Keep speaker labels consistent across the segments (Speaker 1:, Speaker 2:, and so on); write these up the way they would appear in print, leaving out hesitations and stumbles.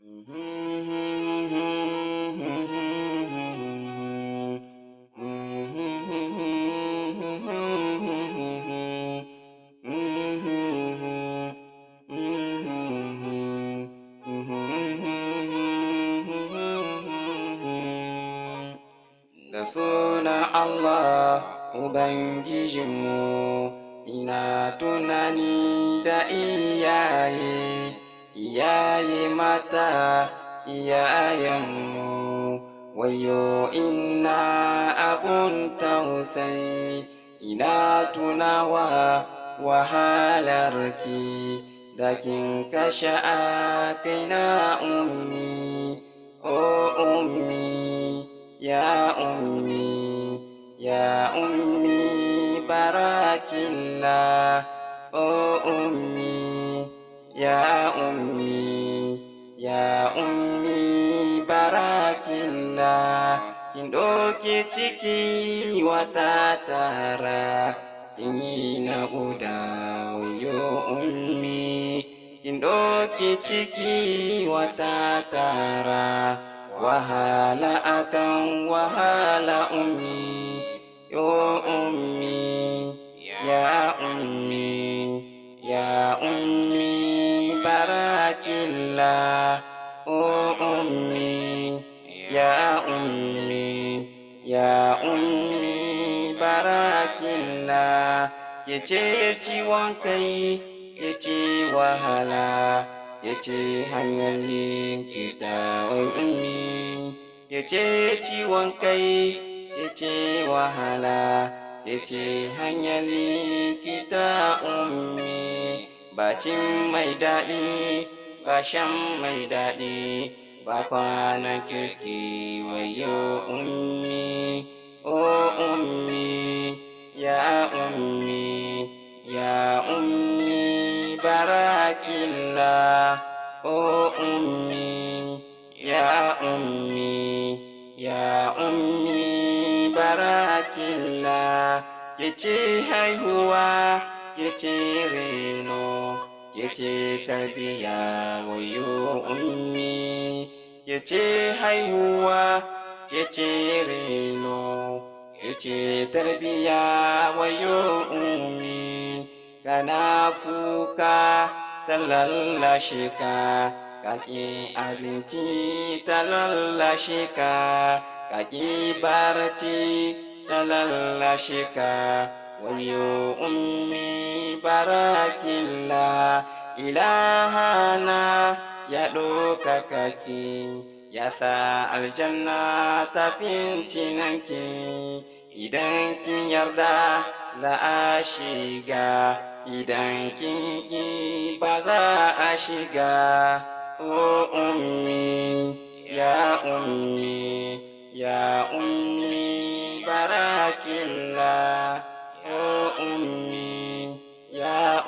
Speaker 1: Da suna Allah Ubangijinmu, ina tunani da iyaye mata, iyayenmu, wayo ina abun tausayi, ina tunawa wahalarki, da kin kashe a kaina ummi, o ummi. Ya ummi barakillah, oh ummi, ya ummi barakillah. Kin ɗauki ciki wata tara, kin yi naƙuda wayo ummi. Kin ɗauki ciki wata tara, wahala akan wahala ummi, yo ummi, ya ummi barakillah, oh ummi, ya ummi barakillah. Yace ciwon kai, yace wahala, yace hanyar likita wai ummi, yace ciwon kai, yace wahala, yace hanyar likita ummi. Bacin mai daɗi, ba shan mai daɗi, ba kwanan kirki wayo ummi, oh ummi, ya ummi barakillah, oh ummi, ya ummi barakillah. Yace haihuwa, yace reno, yace tarbiya wayo ummi, yace haihuwa, yace reno, yace tarbiya wayo ummi. Kana kuka ta lallashe ka, kaki abinci ta lallashe ka, kaki barci ta lallashe ka, wayo ummi barakillah. Ilahana ya ɗaukaka ki, ya sa aljanna ta fincinanki, idan kin yarda za a shiga, idan kin ki ba za a shiga, o ummi, ya ummi barakillah, o ummi, ya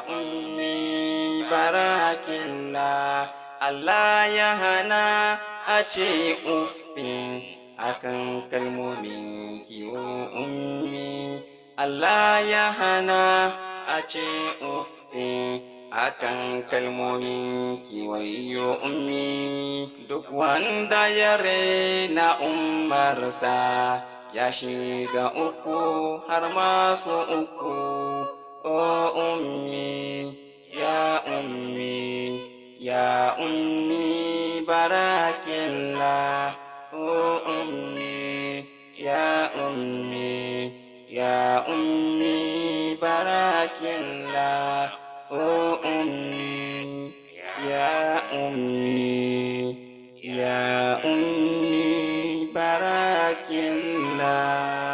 Speaker 1: ummi barakillah. Allah ya hana a ce uffin akan kalmomin kiwo ummi, Allah ya hana a ce uffin akan kalmomin kiwayo ummi. Duk wanda ya rena ummarsa ya shiga uku har masu uku, o ummi, ya ummi barakillah, o ummi, ya ummi barakillah, o ummi, ya ummi barakillah.